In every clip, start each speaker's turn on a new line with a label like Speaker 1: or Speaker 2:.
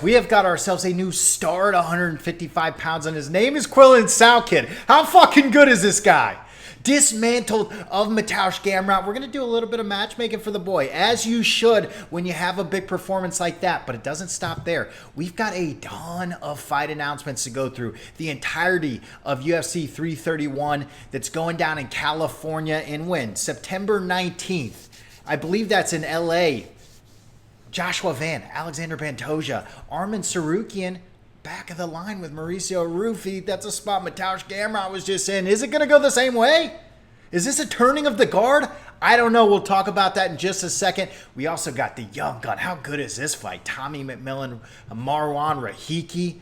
Speaker 1: We have got ourselves a new star at 155 pounds, and his name is Quillan Salkilld. How fucking good is this guy? Dismantled of Mateusz Gamrot. We're going to do a little bit of matchmaking for the boy, as you should when you have a big performance like that. But it doesn't stop there. We've got a ton of fight announcements to go through. The entirety of UFC 331 that's going down in California in when? September 19th. I believe that's in LA. Joshua Van, Alexander Pantoja, Arman Tsrukyan, back of the line with Mauricio, Ruffy. That's a spot Mateusz Gamrot was just in. Is it going to go the same way? Is this a turning of the guard? I don't know. We'll talk about that in just a second. We also got the young gun. How good is this fight? Tommy Mcmillan, Marwan Rahiki.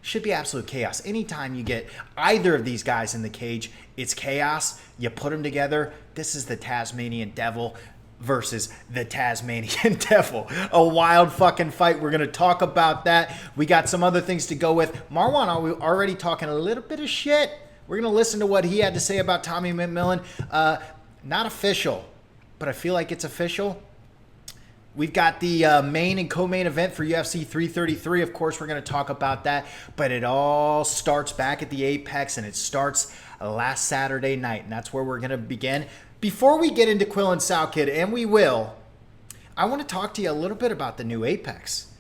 Speaker 1: Should be absolute chaos. Anytime you get either of these guys in the cage, it's chaos. You put them together. This is the Tasmanian Devil versus the Tasmanian Devil. A wild fucking fight. We're going to talk about that. We got some other things to go with. Marwan already talking a little bit of shit. We're going to listen to what he had to say about Tommy Mcmillan. Not official, but I feel like it's official. We've got the main and co-main event for UFC 333. Of course, we're going to talk about that. But it all starts back at the Apex, and it starts last Saturday night. And that's where we're going to begin. Before we get into Quillan Salkilld, and we will, I want to talk to you a little bit about the new Apex.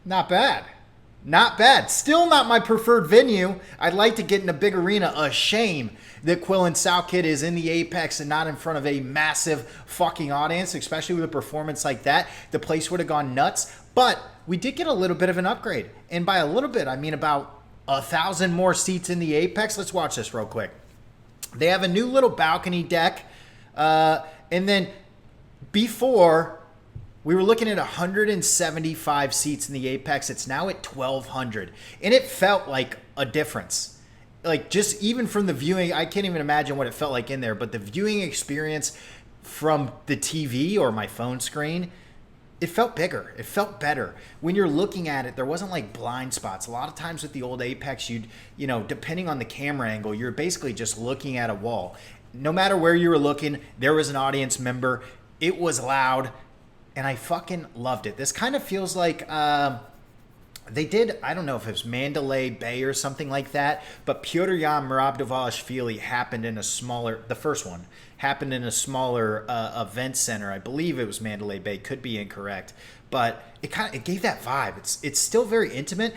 Speaker 1: Not bad. Not bad. Still not my preferred venue. I'd like to get in a big arena. A shame that Quillan Salkilld is in the Apex and not in front of a massive fucking audience, especially with a performance like that. The place would have gone nuts. But we did get a little bit of an upgrade. And by a little bit, I mean about 1,000 more seats in the Apex. Let's watch this real quick. They have a new little balcony deck. And then before, we were looking at 175 seats in the Apex. It's now at 1,200. And it felt like a difference. Like just even from the viewing, I can't even imagine what it felt like in there. But the viewing experience from the TV or my phone screen, it felt bigger. It felt better. When you're looking at it, there wasn't like blind spots. A lot of times with the old Apex, you know, depending on the camera angle, you're basically just looking at a wall. No matter where you were looking, there was an audience member. It was loud, and I fucking loved it. This kind of feels like they did, I don't know if it was Mandalay Bay or something like that, but Pyotr Yan Murabdovashvili happened in a smaller, the first one, happened in a smaller event center. I believe it was Mandalay Bay. Could be incorrect, but it gave that vibe. It's still very intimate.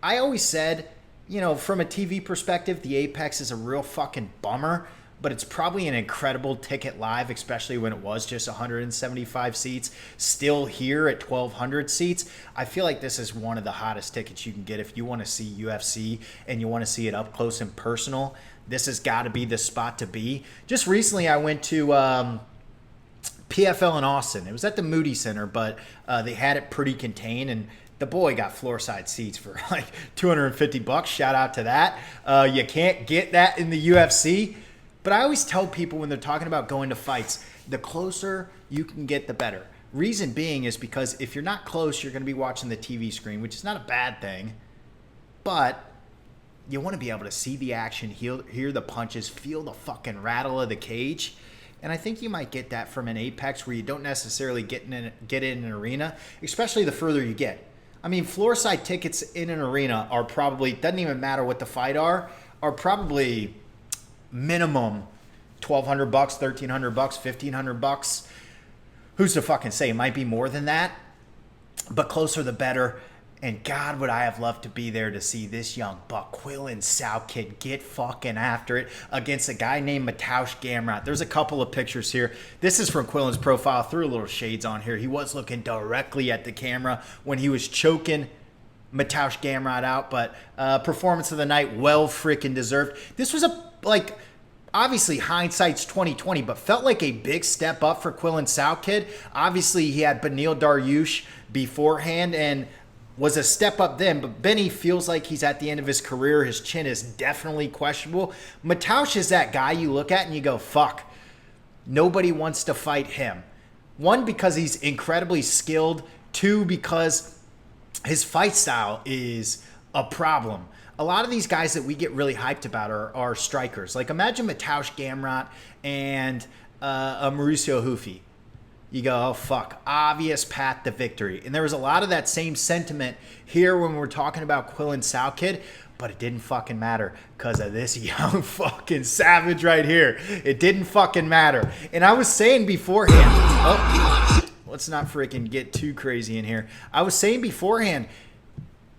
Speaker 1: I always said, you know, from a TV perspective, the Apex is a real fucking bummer, but it's probably an incredible ticket live, especially when it was just 175 seats. Still here at 1,200 seats. I feel like this is one of the hottest tickets you can get if you want to see UFC and you want to see it up close and personal. This has got to be the spot to be. Just recently, I went to PFL in Austin. It was at the Moody Center, but they had it pretty contained, and the boy got floor side seats for like $250. Shout out to that. You can't get that in the UFC. But I always tell people when they're talking about going to fights, the closer you can get, the better. Reason being is because if you're not close, you're going to be watching the TV screen, which is not a bad thing. But you want to be able to see the action, hear the punches, feel the fucking rattle of the cage. And I think you might get that from an Apex where you don't necessarily get in an arena, especially the further you get. I mean, floor side tickets in an arena are probably, doesn't even matter what the fight are probably minimum $1,200, $1,300, $1,500. Who's to fucking say? It might be more than that, but closer the better. And God, would I have loved to be there to see this young buck, Quillan Salkilld, get fucking after it against a guy named Mateusz Gamrot. There's a couple of pictures here. This is from Quillan's profile. Threw a little shades on here. He was looking directly at the camera when he was choking Mateusz Gamrot out, but performance of the night, well freaking deserved. This was obviously hindsight's 2020, but felt like a big step up for Quillan Salkilld. Obviously, he had Beneil Dariush beforehand and was a step up then, but Benny feels like he's at the end of his career. His chin is definitely questionable. Mateusz is that guy you look at and you go, fuck, nobody wants to fight him. One, because he's incredibly skilled. Two, because his fight style is a problem. A lot of these guys that we get really hyped about are strikers. Like imagine Mateusz Gamrot and Mauricio Ruffy. you go, oh, fuck, obvious path to victory. And there was a lot of that same sentiment here when we're talking about Quillan Salkilld, but it didn't fucking matter because of this young fucking savage right here. It didn't fucking matter. And I was saying beforehand, let's not freaking get too crazy in here. I was saying beforehand,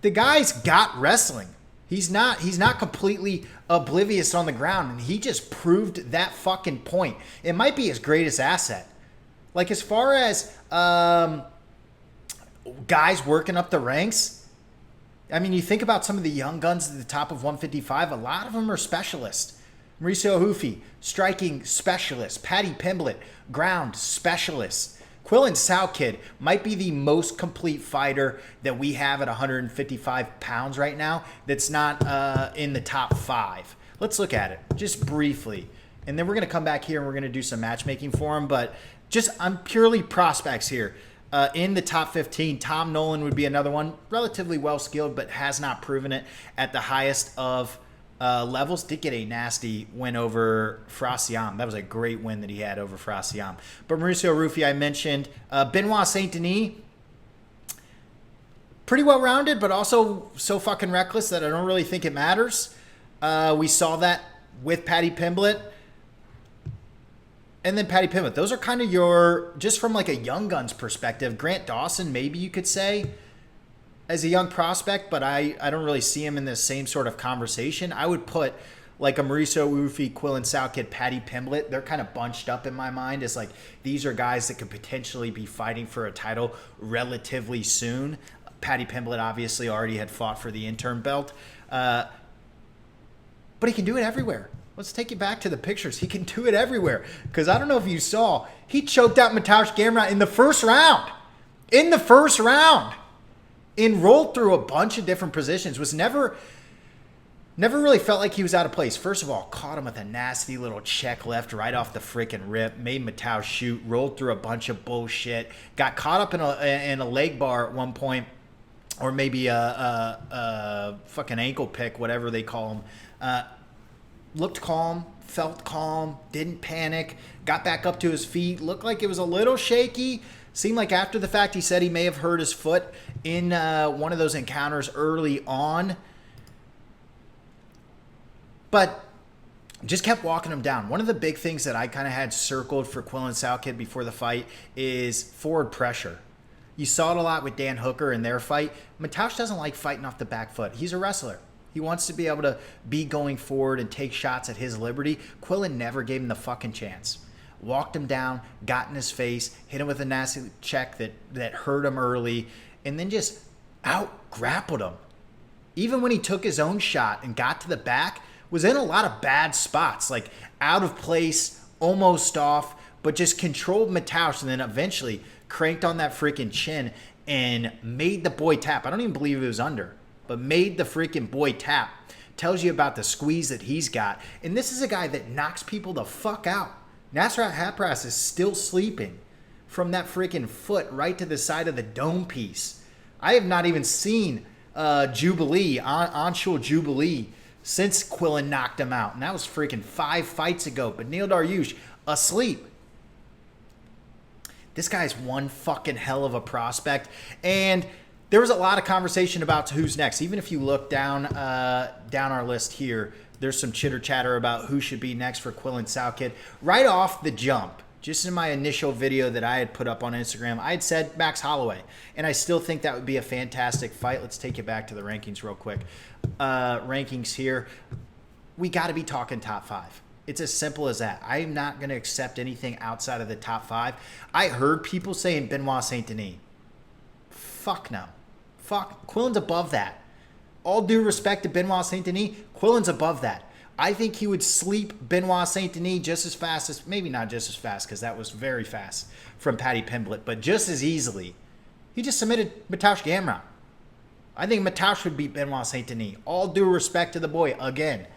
Speaker 1: the guy's got wrestling. He's not completely oblivious on the ground, and he just proved that fucking point. It might be his greatest asset. Like, as far as guys working up the ranks, I mean, you think about some of the young guns at the top of 155, a lot of them are specialists. Mauricio Ruffy, striking specialist. Paddy Pimblett, ground specialist. Quillan Salkilld might be the most complete fighter that we have at 155 pounds right now that's not in the top 5. Let's look at it just briefly. And then we're going to come back here and we're going to do some matchmaking for him. But just, I'm purely prospects here. In the top 15, Tom Nolan would be another one. Relatively well-skilled, but has not proven it at the highest of levels. Did get a nasty win over Frasiam. That was a great win that he had over Frasiam. But Mauricio Ruffy, I mentioned. Benoit Saint-Denis, pretty well-rounded, but also so fucking reckless that I don't really think it matters. We saw that with Paddy Pimblett. And then Paddy Pimblett. Those are kind of your, just from like a young guns perspective. Grant Dawson, maybe you could say, as a young prospect, but I don't really see him in the same sort of conversation. I would put like a Mauricio Ruffy, Quillan Salkilld, Paddy Pimblett. They're kind of bunched up in my mind as like, these are guys that could potentially be fighting for a title relatively soon. Paddy Pimblett obviously already had fought for the interim belt. But he can do it everywhere. Let's take you back to the pictures. He can do it everywhere. Because I don't know if you saw, he choked out Mateusz Gamrot in the first round. In the first round. And rolled through a bunch of different positions. Was never really felt like he was out of place. First of all, caught him with a nasty little check left right off the freaking rip. Made Mateusz shoot. Rolled through a bunch of bullshit. Got caught up in a leg bar at one point. Or maybe a fucking ankle pick, whatever they call them. Looked calm, felt calm, didn't panic, got back up to his feet, looked like it was a little shaky. Seemed like after the fact he said he may have hurt his foot in one of those encounters early on. But just kept walking him down. One of the big things that I kind of had circled for Quillan Salkilld before the fight is forward pressure. You saw it a lot with Dan Hooker in their fight. Mateusz doesn't like fighting off the back foot. He's a wrestler. He wants to be able to be going forward and take shots at his liberty. Quillan never gave him the fucking chance. Walked him down, got in his face, hit him with a nasty check that hurt him early, and then just out-grappled him. Even when he took his own shot and got to the back, was in a lot of bad spots, like out of place, almost off, but just controlled Mateusz and then eventually cranked on that freaking chin and made the boy tap. I don't even believe it was under, but made the freaking boy tap. Tells you about the squeeze that he's got. And this is a guy that knocks people the fuck out. Nasrat Haqparast is still sleeping from that freaking foot right to the side of the dome piece. I have not even seen Jubilee, Anshul Jubilee, since Quillan knocked him out. And that was freaking 5 fights ago. But Neil Dariush, asleep. This guy's one fucking hell of a prospect. And there was a lot of conversation about who's next. Even if you look down our list here, there's some chitter chatter about who should be next for Quillan Salkilld. Right off the jump, just in my initial video that I had put up on Instagram, I had said Max Holloway. And I still think that would be a fantastic fight. Let's take you back to the rankings real quick. Rankings here. We got to be talking top 5. It's as simple as that. I'm not going to accept anything outside of the top 5. I heard people saying Benoit Saint-Denis. Fuck no. Fuck. Quillan's above that. All due respect to Benoit Saint-Denis, Quillan's above that. I think he would sleep Benoit Saint-Denis just as fast as, maybe not just as fast because that was very fast from Paddy Pimblett, but just as easily. He just submitted Mateusz Gamrot. I think Mateusz would beat Benoit Saint-Denis. All due respect to the boy, again.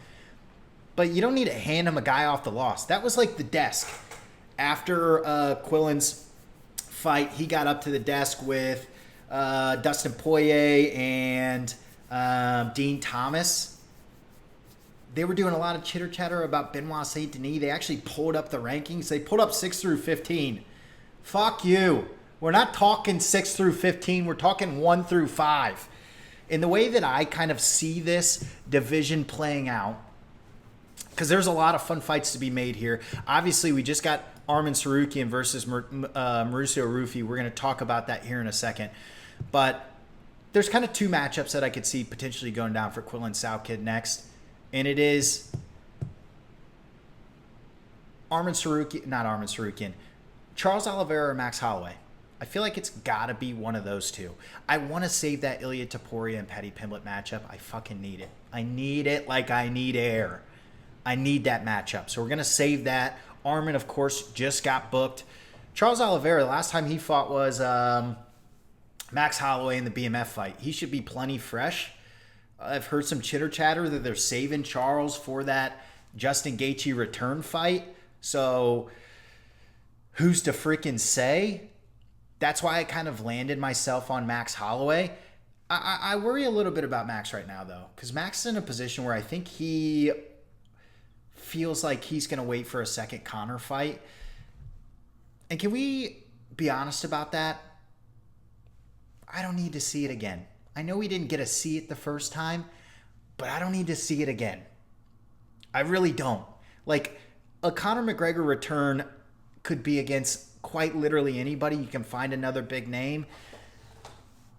Speaker 1: But you don't need to hand him a guy off the loss. That was like the desk. After Quillan's fight, he got up to the desk with Dustin Poirier and Dean Thomas. They were doing a lot of chitter chatter about Benoit Saint-Denis. They actually pulled up the rankings. They pulled up 6 through 15 Fuck you. We're not talking 6 through 15. We're talking 1 through 5. In the way that I kind of see this division playing out, because there's a lot of fun fights to be made here. Obviously, we just got Arman Tsrukyan versus Mauricio Ruffy. We're going to talk about that here in a second. But there's kind of two matchups that I could see potentially going down for Quillan Salkilld next. And it is Charles Oliveira or Max Holloway. I feel like it's got to be one of those two. I want to save that Ilia Topuria and Paddy Pimblett matchup. I fucking need it. I need it like I need air. I need that matchup. So we're going to save that. Arman, of course, just got booked. Charles Oliveira, the last time he fought was Max Holloway in the BMF fight. He should be plenty fresh. I've heard some chitter-chatter that they're saving Charles for that Justin Gaethje return fight. So who's to freaking say? That's why I kind of landed myself on Max Holloway. I worry a little bit about Max right now, though, because Max is in a position where I think he feels like he's going to wait for a second Conor fight. And can we be honest about that? I don't need to see it again. I know we didn't get to see it the first time, but I don't need to see it again. I really don't. Like, a Conor McGregor return could be against quite literally anybody. You can find another big name.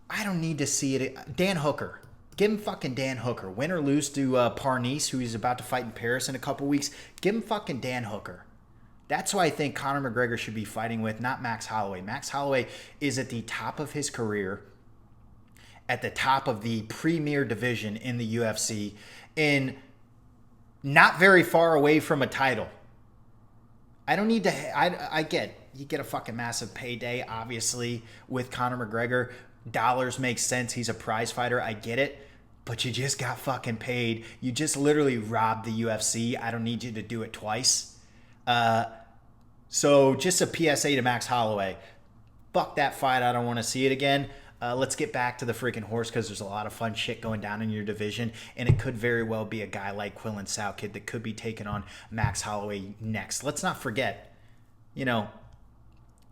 Speaker 1: I don't need to see it. Dan Hooker. Give him fucking Dan Hooker. Win or lose to Parnice, who he's about to fight in Paris in a couple weeks. Give him fucking Dan Hooker. That's who I think Conor McGregor should be fighting with, not Max Holloway. Max Holloway is at the top of his career, at the top of the premier division in the UFC, and not very far away from a title. I don't need to... I get... You get a fucking massive payday, obviously, with Conor McGregor. Dollars make sense. He's a prize fighter. I get it. But you just got fucking paid. You just literally robbed the UFC. I don't need you to do it twice. So just a PSA to Max Holloway. Fuck that fight. I don't want to see it again. Let's get back to the freaking horse, because there's a lot of fun shit going down in your division, and it could very well be a guy like Quillan Salkilld that could be taking on Max Holloway next. Let's not forget,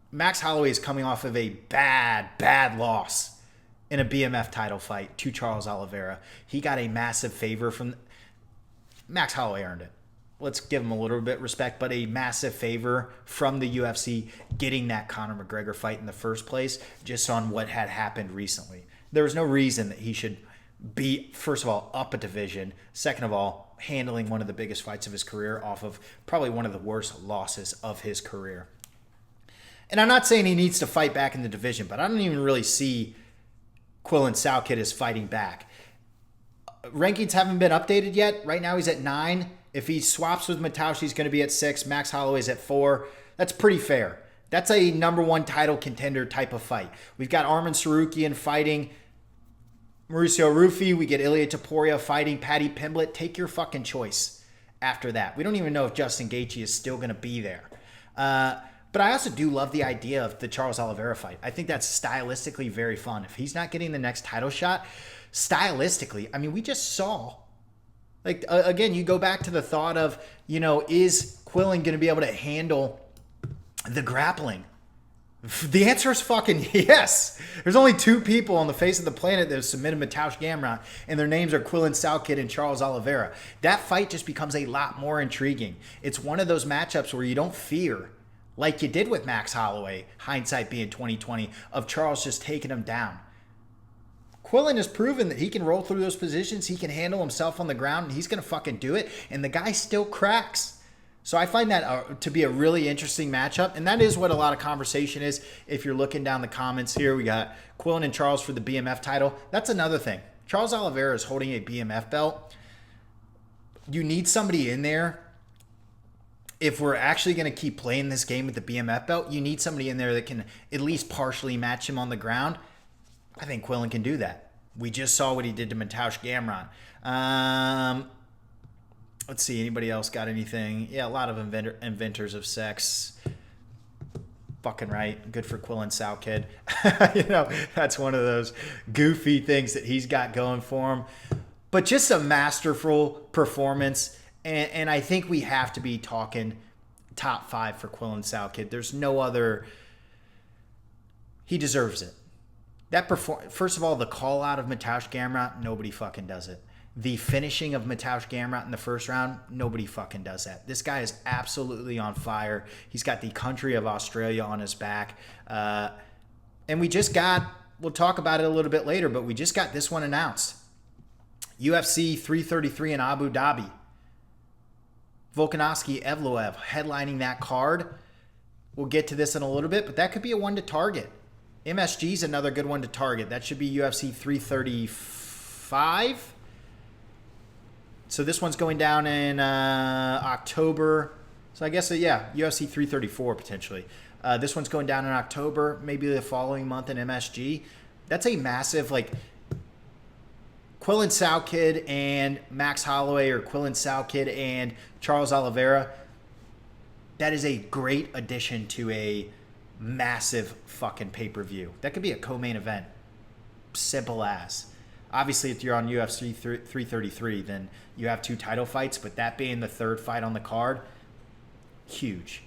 Speaker 1: Max Holloway is coming off of a bad loss in a BMF title fight to Charles Oliveira. He got a massive favor from... Max Holloway earned it. Let's give him a little bit of respect, but a massive favor from the UFC getting that Conor McGregor fight in the first place, just on what had happened recently. There was no reason that he should be, first of all, up a division. Second of all, handling one of the biggest fights of his career off of probably one of the worst losses of his career. And I'm not saying he needs to fight back in the division, but I don't even really see Quillan Salkilld as fighting back. Rankings haven't been updated yet. Right now he's at 9. If he swaps with Mataush, he's going to be at 6. Max Holloway's at 4. That's pretty fair. That's a number one title contender type of fight. We've got Arman Tsrukyan fighting Mauricio Ruffy. We get Ilia Topuria fighting Paddy Pimblett. Take your fucking choice after that. We don't even know if Justin Gaethje is still going to be there. But I also do love the idea of the Charles Oliveira fight. I think that's stylistically very fun. If he's not getting the next title shot, stylistically, I mean, we just saw, like, again, you go back to the thought of, is Quillan going to be able to handle the grappling? The answer is fucking yes. There's only 2 people on the face of the planet that have submitted Mataush Gamrot, and their names are Quillan Salkilld and Charles Oliveira. That fight just becomes a lot more intriguing. It's one of those matchups where you don't fear, like you did with Max Holloway, hindsight being 2020, of Charles just taking him down. Quillan has proven that he can roll through those positions, he can handle himself on the ground, and he's going to fucking do it, and the guy still cracks. So I find that to be a really interesting matchup, and that is what a lot of conversation is. If you're looking down the comments here, we got Quillan and Charles for the BMF title. That's another thing. Charles Oliveira is holding a BMF belt. You need somebody in there. If we're actually going to keep playing this game with the BMF belt, you need somebody in there that can at least partially match him on the ground. I think Quillan can do that. We just saw what he did to Mataush Gamrot. Let's see, anybody else got anything? Yeah, a lot of inventors of sex. Fucking right. Good for Quillan Salkilld. That's one of those goofy things that he's got going for him. But just a masterful performance. And I think we have to be talking top 5 for Quillan Salkilld. There's no other He deserves it. First of all, the call out of Mateusz Gamrot, nobody fucking does it. The finishing of Mateusz Gamrot in the first round, nobody fucking does that. This guy is absolutely on fire. He's got the country of Australia on his back. And we'll talk about it a little bit later, but we just got this one announced. UFC 333 in Abu Dhabi. Volkanovski Evloev headlining that card. We'll get to this in a little bit, but that could be a one to target. MSG is another good one to target. That should be UFC 335. So this one's going down in October. So I guess, UFC 334 potentially. This one's going down in October, maybe the following month in MSG. That's a massive, Quillan Salkilld and Max Holloway, or Quillan Salkilld and Charles Oliveira. That is a great addition to a massive fucking pay-per-view. That could be a co-main event. Simple as. Obviously, if you're on UFC 333, then you have 2 title fights, but that being the third fight on the card, huge.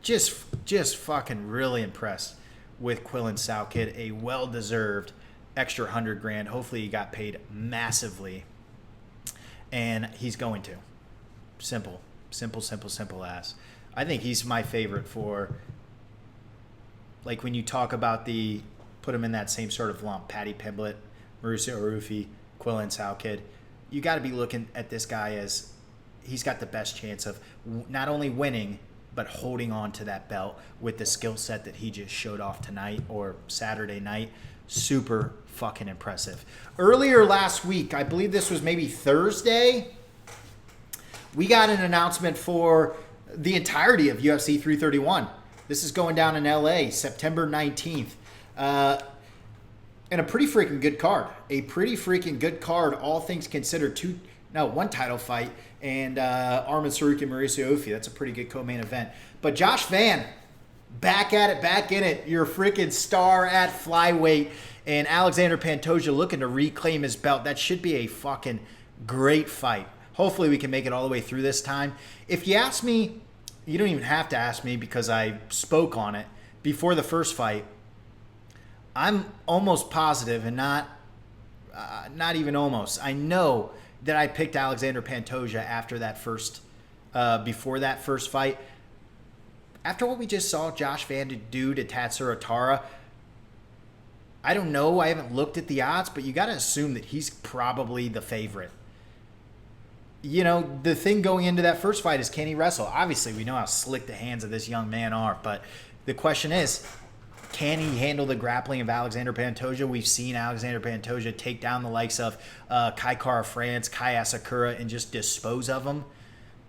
Speaker 1: Just fucking really impressed with Quillan Salkilld. A well-deserved extra $100,000. Hopefully he got paid massively, and he's going to. Simple as. I think he's my favorite for, when you talk about put him in that same sort of lump, Paddy Pimblett, Mauricio, Ruffy, Quillan Salkilld. You got to be looking at this guy as he's got the best chance of not only winning, but holding on to that belt with the skill set that he just showed off tonight or Saturday night. Super fucking impressive. Earlier last week, I believe this was maybe Thursday, we got an announcement for the entirety of UFC 331. This is going down in LA, September 19th. And a pretty freaking good card. All things considered. One title fight, and Arman Tsrukyan, Mauricio. That's a pretty good co-main event. But Josh Van, back at it, back in it. You're a freaking star at flyweight. And Alexander Pantoja looking to reclaim his belt. That should be a fucking great fight. Hopefully we can make it all the way through this time. If you ask me, you don't even have to ask me because I spoke on it before the first fight. I'm almost positive, and not even almost. I know that I picked Alexander Pantoja after that before that first fight. After what we just saw Josh Van do to Tatsuro Tara, I don't know. I haven't looked at the odds, but you got to assume that he's probably the favorite. The thing going into that first fight is, can he wrestle? Obviously, we know how slick the hands of this young man are, but the question is, can he handle the grappling of Alexander Pantoja? We've seen Alexander Pantoja take down the likes of Kai Kara France, Kai Asakura, and just dispose of them.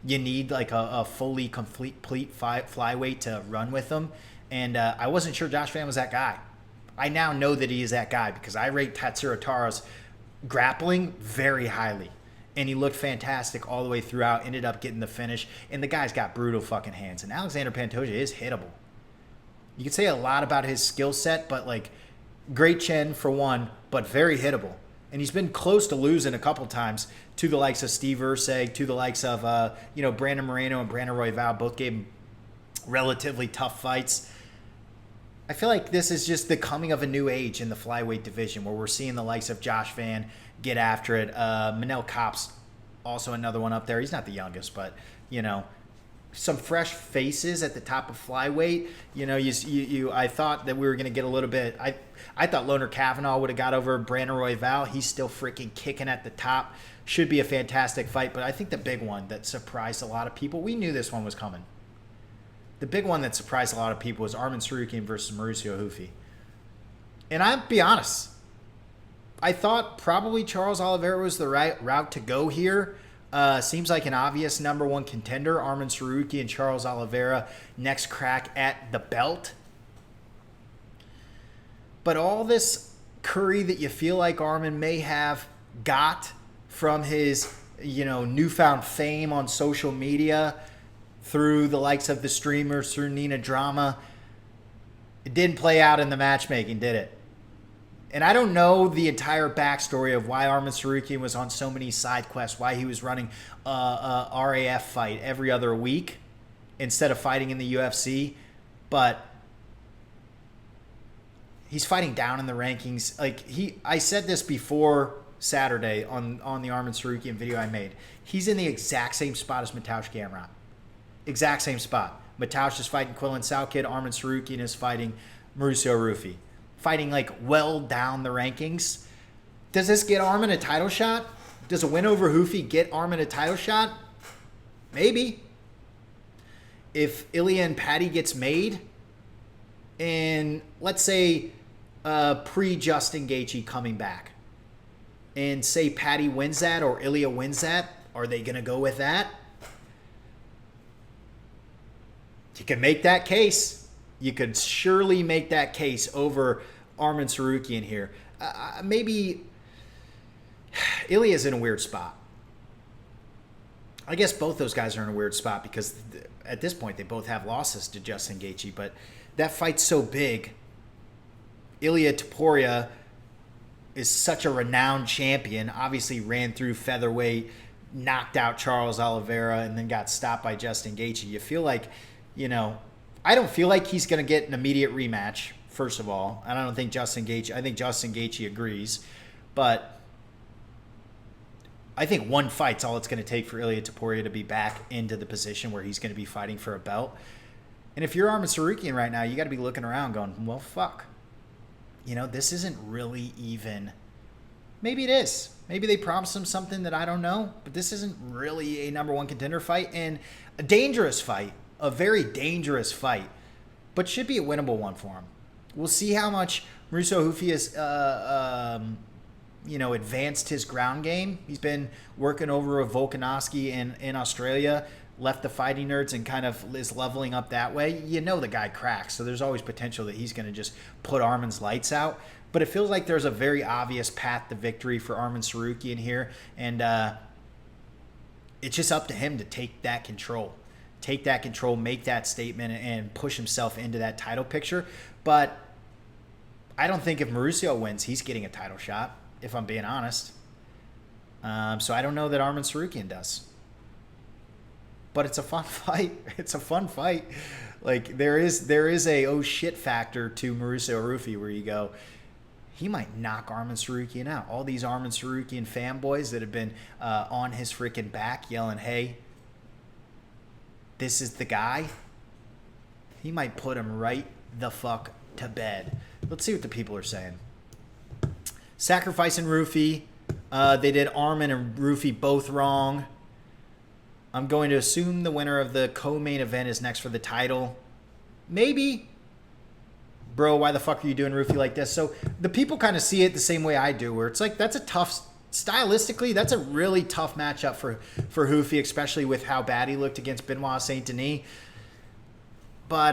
Speaker 1: You need a fully complete flyweight to run with them. And I wasn't sure Josh Van was that guy. I now know that he is that guy because I rate Tatsuro Tara's grappling very highly. And he looked fantastic all the way throughout, ended up getting the finish. And the guy's got brutal fucking hands. And Alexander Pantoja is hittable. You could say a lot about his skill set, but great chin for one, but very hittable. And he's been close to losing a couple times to the likes of Steve Urseg, to the likes of Brandon Moreno and Brandon Royval. Both gave him relatively tough fights. I feel like this is just the coming of a new age in the flyweight division, where we're seeing the likes of Josh Van get after it. Manel Kape's also another one up there. He's not the youngest, but some fresh faces at the top of flyweight. I thought that we were going to get a little bit. I thought Loner Kavanaugh would have got over Brandon Royval. He's still freaking kicking at the top. Should be a fantastic fight, but I think the big one that surprised a lot of people, we knew this one was coming. The big one that surprised a lot of people was Arman Tsrukyan versus Mauricio Ruffy. And I'll be honest, I thought probably Charles Oliveira was the right route to go here. Seems like an obvious number one contender. Arman Tsrukyan and Charles Oliveira, next crack at the belt. But all this curry that you feel like Arman may have got from his, newfound fame on social media, through the likes of the streamers, through Nina Drama, it didn't play out in the matchmaking, did it? And I don't know the entire backstory of why Arman Tsrukyan was on so many side quests, why he was running a RAF fight every other week instead of fighting in the UFC. But He's fighting down in the rankings. Like I said this before Saturday on the Arman Tsrukyan video I made. He's in the exact same spot as Mateusz Gamrot. Exact same spot. Mateusz is fighting Quillan Salkilld. Arman Tsrukyan is fighting Mauricio Ruffy. Fighting like well down the rankings. Does this get Arman a title shot? Does a win over Ruffy get Arman a title shot? Maybe. If Ilya and Paddy gets made, and let's say pre-Justin Gaethje coming back, and say Paddy wins that or Ilya wins that, are they going to go with that? You can make that case. You could surely make that case over Arman Tsrukyan here. Maybe Ilya's in a weird spot. I guess both those guys are in a weird spot because at this point they both have losses to Justin Gaethje, but that fight's so big. Ilya Topuria is such a renowned champion, obviously ran through featherweight, knocked out Charles Oliveira, and then got stopped by Justin Gaethje. You feel like, I don't feel like he's going to get an immediate rematch, first of all. And I don't think Justin Gaethje agrees. But I think one fight's all it's going to take for Ilya Topuria to be back into the position where he's going to be fighting for a belt. And if you're Arman Tsrukyan right now, you got to be looking around going, well, fuck. This isn't really even. Maybe it is. Maybe they promised him something that I don't know. But this isn't really a number one contender fight. And a dangerous fight. A very dangerous fight. But should be a winnable one for him. We'll see how much Mauricio Ruffy has advanced his ground game. He's been working over a Volkanovski in Australia, left the Fighting Nerds and kind of is leveling up that way. The guy cracks, so there's always potential that he's going to just put Arman's lights out. But it feels like there's a very obvious path to victory for Arman Tsrukyan here, and it's just up to him to take that control. Make that statement, and push himself into that title picture. But I don't think if Mauricio wins, he's getting a title shot, if I'm being honest. So I don't know that Arman Tsrukyan does. But it's a fun fight. It's a fun fight. Like, there is a oh shit factor to Mauricio Ruffy where you go, he might knock Arman Tsrukyan out. All these Arman Tsrukyan fanboys that have been on his freaking back yelling, hey, this is the guy. He might put him right the fuck to bed. Let's see what the people are saying. Sacrificing Ruffy. They did Arman and Ruffy both wrong. I'm going to assume the winner of the co-main event is next for the title. Maybe. Bro, why the fuck are you doing Ruffy like this? So the people kind of see it the same way I do, where it's like that's a tough, stylistically, that's a really tough matchup for Ruffy, especially with how bad he looked against Benoit Saint Denis. But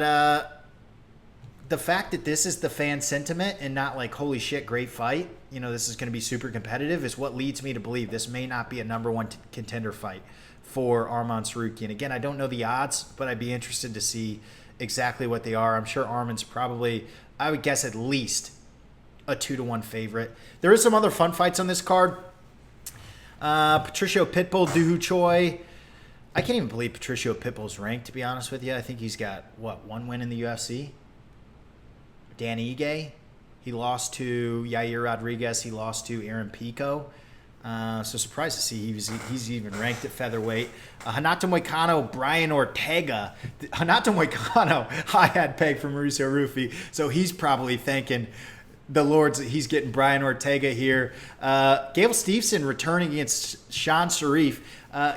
Speaker 1: the fact that this is the fan sentiment and not like, holy shit, great fight, this is going to be super competitive, is what leads me to believe this may not be a number one contender fight for Arman Tsrukyan. Again, I don't know the odds, but I'd be interested to see exactly what they are. I'm sure Arman's probably, I would guess, at least a 2-1 favorite. There is some other fun fights on this card. Patricio Pitbull, Doohoo Choi. I can't even believe Patricio Pitbull's ranked, to be honest with you. I think he's got, one win in the UFC? Dan Ige. He lost to Yair Rodriguez. He lost to Aaron Pico. So surprised to see he's even ranked at featherweight. Renato Moicano, Brian Ortega. Renato Moicano, I had pegged for Mauricio Ruffy, so he's probably thanking the Lords that he's getting Brian Ortega here. Gable Steveson returning against Sean Sharif.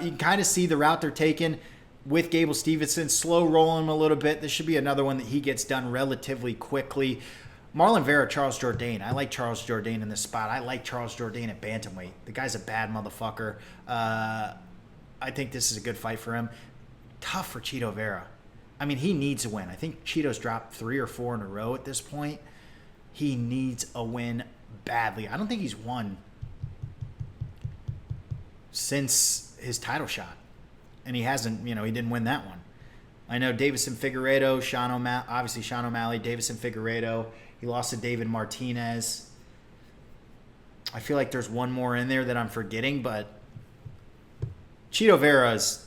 Speaker 1: You can kind of see the route they're taking with Gable Steveson, slow rolling him a little bit. This should be another one that he gets done relatively quickly. Marlon Vera, Charles Jourdain. I like Charles Jourdain in this spot. I like Charles Jourdain at bantamweight. The guy's a bad motherfucker. I think this is a good fight for him. Tough for Cheeto Vera. I mean, he needs a win. I think Cheeto's dropped 3 or 4 in a row at this point. He needs a win badly. I don't think he's won since his title shot. And he hasn't, he didn't win that one. I know Davison Figueiredo, obviously Sean O'Malley, Davison Figueiredo. He lost to David Martinez. I feel like there's one more in there that I'm forgetting, but Cheeto Vera is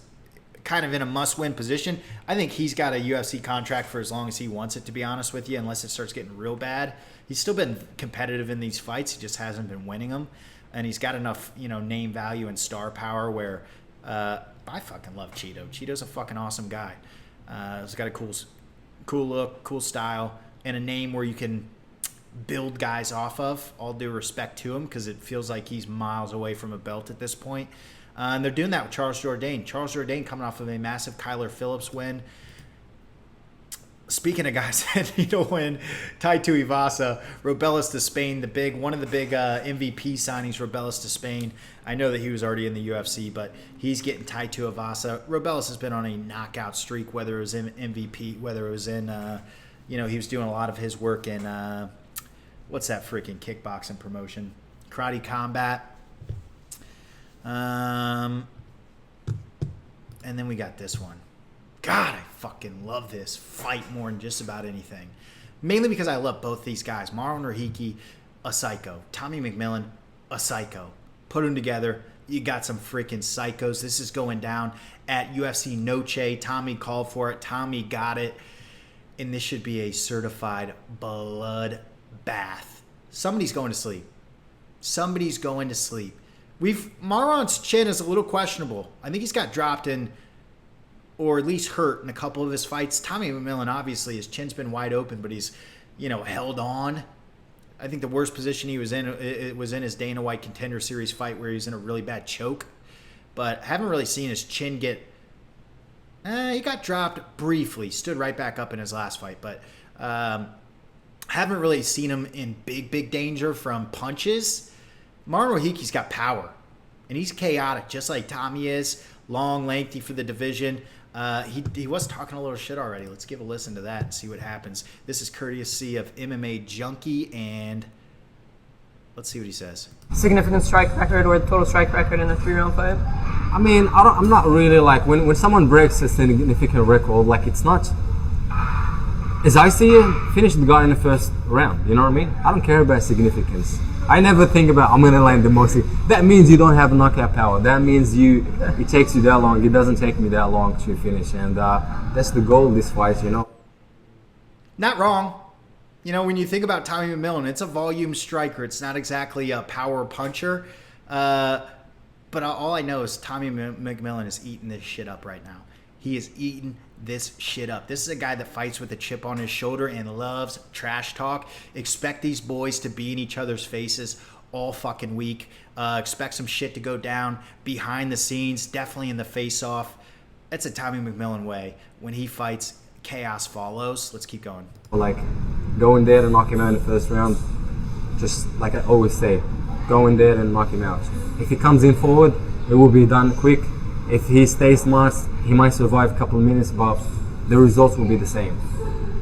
Speaker 1: kind of in a must-win position. I think he's got a UFC contract for as long as he wants it, to be honest with you, unless it starts getting real bad. He's still been competitive in these fights. He just hasn't been winning them. And he's got enough, name value and star power where I fucking love Cheeto. Cheeto's a fucking awesome guy. He's got a cool look, cool style, and a name where you can build guys off of. All due respect to him, because it feels like he's miles away from a belt at this point. And they're doing that with Charles Jourdain. Charles Jourdain coming off of a massive Kyler Phillips win. Speaking of guys that need to win, Taito Ivasa, Robelis to Spain, one of the big MVP signings, Robelis to Spain. I know that he was already in the UFC, but he's getting Taito Ivasa. Robelis has been on a knockout streak, whether it was in MVP, whether it was in, he was doing a lot of his work in, what's that freaking kickboxing promotion? Karate Combat. And then we got this one. God, I fucking love this fight more than just about anything. Mainly because I love both these guys. Marlon Rahiki, a psycho. Tommy Mcmillan, a psycho. Put them together, you got some freaking psychos. This is going down at UFC Noche. Tommy called for it. Tommy got it. And this should be a certified blood bath. Somebody's going to sleep. Somebody's going to sleep. Marlon's chin is a little questionable. I think he's got dropped in, or at least hurt in a couple of his fights. Tommy McMillan, obviously, his chin's been wide open, but he's, held on. I think the worst position he was in, it was in his Dana White Contender Series fight where he was in a really bad choke. But haven't really seen his chin get... he got dropped briefly. Stood right back up in his last fight. But haven't really seen him in big danger from punches. Marlon Rahiki's got power. And he's chaotic, just like Tommy is. Long, lengthy for the division. He was talking a little shit already. Let's give a listen to that and see what happens. This is courtesy of MMA Junkie, and let's see what he says.
Speaker 2: Significant strike record or total strike record in a 3-round fight?
Speaker 3: I mean, I'm not really like, when someone breaks a significant record, like it's not, as I see it, finish the guy in the first round, you know what I mean? I don't care about significance. I never think about, I'm going to land the most. That means you don't have knockout power. That means it takes you that long. It doesn't take me that long to finish. And that's the goal of this fight,
Speaker 1: Not wrong. When you think about Tommy McMillan, it's a volume striker. It's not exactly a power puncher. But all I know is Tommy McMillan is eating this shit up right now. He is eating this shit up. This is a guy that fights with a chip on his shoulder and loves trash talk. Expect these boys to be in each other's faces all fucking week. Expect some shit to go down behind the scenes, definitely in the face-off. That's a Tommy McMillan way. When he fights, chaos follows. Let's keep going.
Speaker 3: Like, go in there and knock him out in the first round. Just like I always say, go in there and knock him out. If he comes in forward, it will be done quick. If he stays smart, he might survive a couple of minutes, but the results will be the same.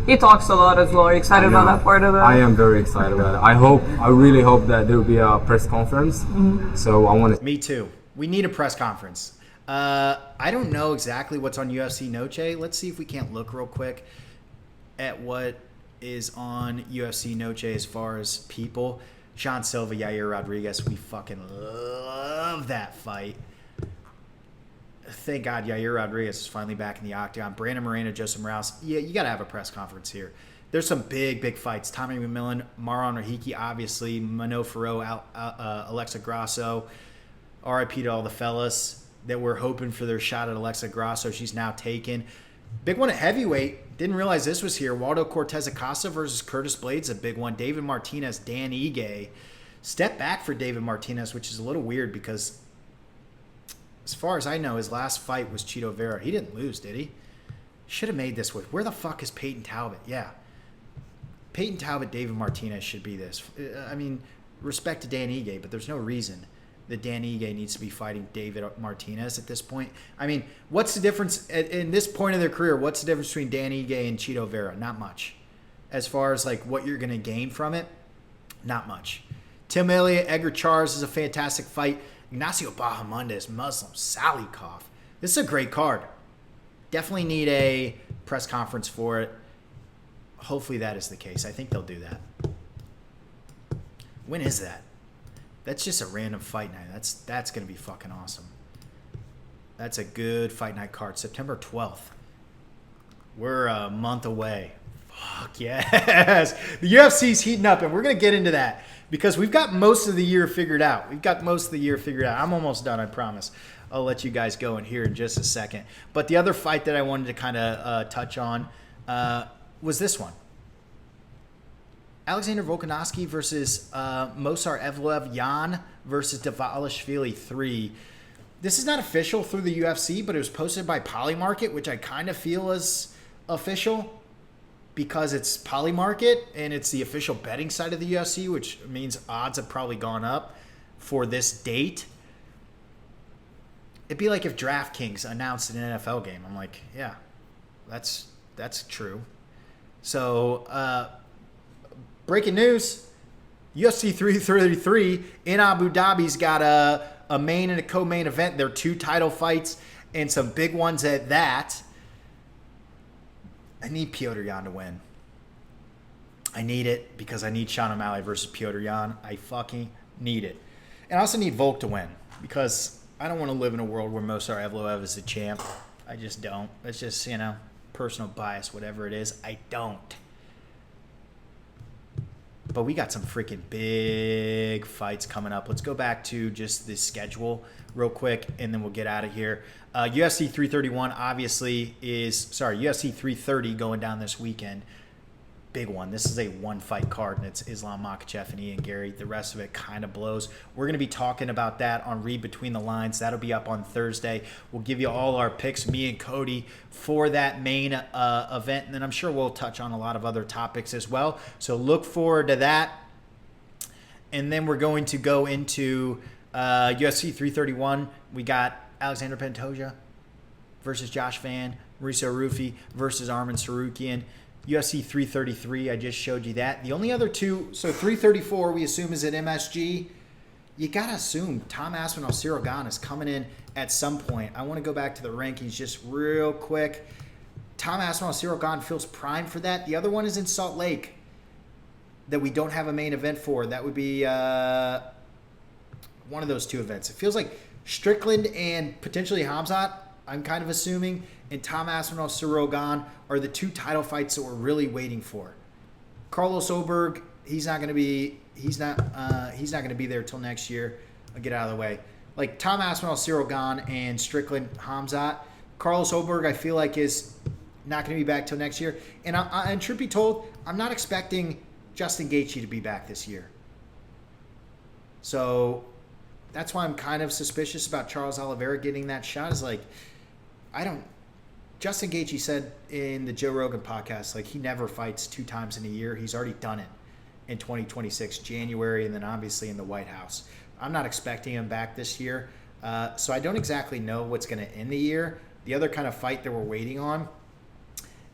Speaker 2: He talks a lot as well. Are you excited about that part of it?
Speaker 3: I am very excited about it. I really hope that there will be a press conference. Mm-hmm. So I want to...
Speaker 1: Me too. We need a press conference. I don't know exactly what's on UFC Noche. Let's see if we can't look real quick at what is on UFC Noche as far as people. Sean Silva, Yair Rodriguez. We fucking love that fight. Thank God Yair Rodriguez is finally back in the octagon. Brandon Moreno, Joseph Morales. Yeah, you got to have a press conference here. There's some big fights. Tommy McMillan, Marlon Rahiki, obviously. Mano Farrow, Alexa Grasso. RIP to all the fellas that were hoping for their shot at Alexa Grasso. She's now taken. Big one at heavyweight. Didn't realize this was here. Waldo Cortez Acosta versus Curtis Blades, a big one. David Martinez, Dan Ige. Step back for David Martinez, which is a little weird because... as far as I know, his last fight was Chito Vera. He didn't lose, did he? Should have made this with. Where the fuck is Peyton Talbot? Yeah. Peyton Talbot, David Martinez should be this. I mean, respect to Dan Ige, but there's no reason that Dan Ige needs to be fighting David Martinez at this point. I mean, what's the difference in this point of their career? What's the difference between Dan Ige and Chito Vera? Not much. As far as like what you're going to gain from it, not much. Tim Elliott, Edgar Charles is a fantastic fight. Ignacio Bahamondes, Muslim Salikov. This is a great card. Definitely need a press conference for it. Hopefully that is the case. I think they'll do that. When is that? That's just a random fight night. That's going to be fucking awesome. That's a good fight night card. September 12th. We're a month away. Fuck yes. The UFC's heating up, and we're going to get into that because we've got most of the year figured out. I'm almost done, I promise. I'll let you guys go in here in just a second. But the other fight that I wanted to kind of touch on was this one. Alexander Volkanovski versus Movsar Evloev, Jan versus Dvalishvili 3. This is not official through the UFC, but it was posted by Polymarket, which I kind of feel is official because it's Polymarket and it's the official betting side of the UFC, which means odds have probably gone up for this date. It'd be like if DraftKings announced an NFL game. I'm like, yeah, that's true. So, breaking news, UFC 333 in Abu Dhabi's got a main and a co-main event. They're 2 title fights and some big ones at that. I need Petr Yan to win. I need it because I need Sean O'Malley versus Petr Yan. I fucking need it. And I also need Volk to win because I don't want to live in a world where Movsar Evloev is the champ. I just don't. It's just, personal bias, whatever it is. I don't. But we got some freaking big fights coming up. Let's go back to just the schedule real quick, and then we'll get out of here. UFC 331 obviously UFC 330 going down this weekend. Big one. This is a 1-fight card, and it's Islam Makhachev and Ian Gary. The rest of it kind of blows. We're going to be talking about that on Read Between the Lines. That'll be up on Thursday. We'll give you all our picks, me and Cody, for that main event, and then I'm sure we'll touch on a lot of other topics as well. So look forward to that. And then we're going to go into UFC 331. We got Alexander Pantoja versus Josh Van, Mauricio Ruffy versus Arman Tsrukyan. UFC 333, I just showed you that. The only other two, so 334 we assume is at MSG. You got to assume Tom Aspinall, Cyril Gane is coming in at some point. I want to go back to the rankings just real quick. Tom Aspinall, Cyril Gane feels primed for that. The other one is in Salt Lake that we don't have a main event for. That would be one of those 2 events. It feels like Strickland and potentially Hamzat, I'm kind of assuming, and Tom Aspinall, Cyril Gane are the 2 title fights that we're really waiting for. Carlos Oberg, he's not going to be there till next year. I'll get out of the way. Like Tom Aspinall, Cyril Gane, and Strickland, Hamzat. Carlos Oberg, I feel like is not going to be back till next year. And truth be told, I'm not expecting Justin Gaethje to be back this year. So that's why I'm kind of suspicious about Charles Oliveira getting that shot. Is like, Justin Gaethje said in the Joe Rogan podcast, like he never fights 2 times in a year. He's already done it in 2026, January, and then obviously in the White House. I'm not expecting him back this year. So I don't exactly know what's going to end the year. The other kind of fight that we're waiting on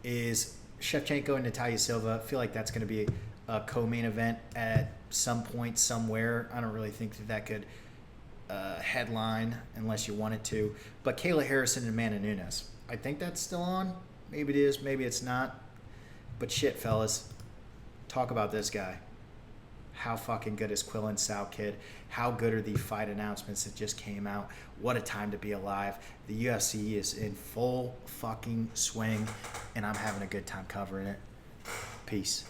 Speaker 1: is Shevchenko and Natalia Silva. I feel like that's going to be a co-main event at some point somewhere. I don't really think that could headline unless you want it to. But Kayla Harrison and Amanda Nunes. I think that's still on. Maybe it is. Maybe it's not. But shit, fellas. Talk about this guy. How fucking good is Quillan Salkilld? How good are the fight announcements that just came out? What a time to be alive. The UFC is in full fucking swing, and I'm having a good time covering it. Peace.